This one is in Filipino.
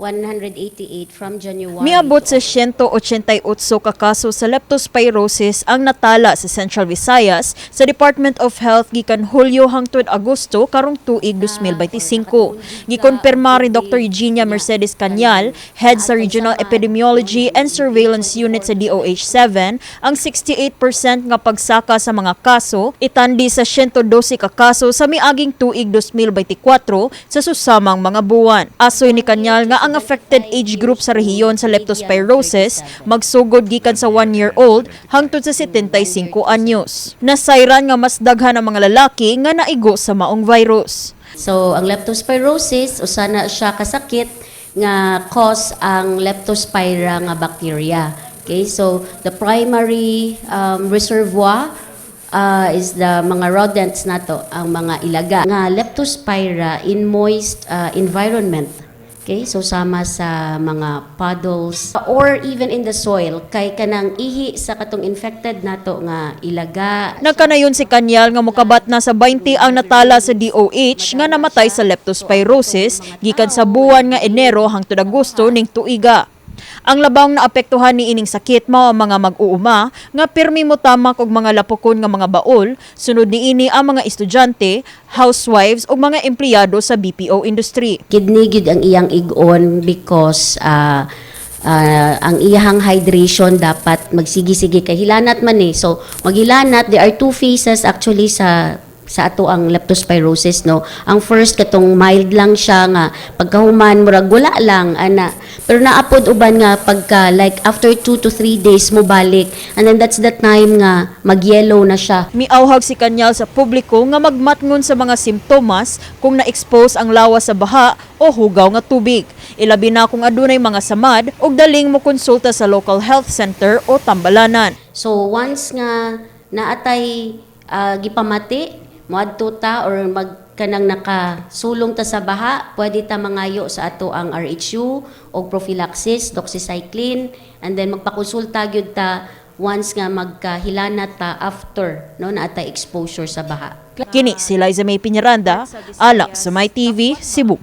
188 from January. Miabot sa 188 ka kaso sa leptospirosis ang natala sa Central Visayas sa Department of Health gikan Hulyo hangtod Agosto karong tuig 2025. Gikonpirma ri Dr. Eugenia Mercedes Cañal, head sa Regional Epidemiology and Surveillance Unit sa DOH-7, ang 68% nga pagsaka sa mga kaso itandi sa 112 ka kaso sa miaging tuig 2024 sa susamang mga buwan. Asoy ni Cañal nga ang affected age group sa rehiyon sa leptospirosis magsugod gikan sa 1-year-old hangtod sa 75 anyos. Nasayran nga mas daghan ang mga lalaki nga naigo sa maong virus. So, ang leptospirosis, usana siya kasakit nga cause ang leptospira nga bacteria. Okay, so the primary reservoir is the mga rodents nato, ang mga ilaga nga leptospira in moist environment. Okay, so sama sa mga puddles or even in the soil kay kanang ihi sa katong infected nato nga ilaga. Nagkanayon si Cañal nga mokabat na sa 20 ang natala sa DOH nga namatay sa leptospirosis gikan sa buwan nga Enero hangtod Agosto ning tuiga. Ang labang naapektuhan ni ining sakit mao ang mga mag-uuma nga pirmi motamak og mga lapokon nga mga baol, sunod niini ang mga estudyante, housewives ug mga empleyado sa BPO industry. Kidney gyud ang iyang ig-on because ang iyang hydration dapat magsigi-sige kay hilanat man eh. So maghilanat, there are two phases actually sa ato ang leptospirosis, no. Ang first katong mild lang siya nga pagkahuman murag wala lang ana, pero naapod uban nga pagka like after 2 to 3 days mo balik, and then that's the time nga mag-yellow na siya. Miauhag si Cañal sa publiko nga magmatngon sa mga simptomas kung na-expose ang lawas sa baha o hugaw nga tubig. Ilabi na kung adunay mga samad ug daling mo konsulta sa local health center o tambalanan. So once nga naatay gipamati moadto ta or magkanang nakasulong ta sa baha, pwede ta mangayo sa ato ang RHU o prophylaxis, doxycycline, and then magpakonsulta gyud ta once nga magkahilanat ta after no naatay exposure sa baha. Kini si Liza May Piñaranda, alak sa My TV, Cebu.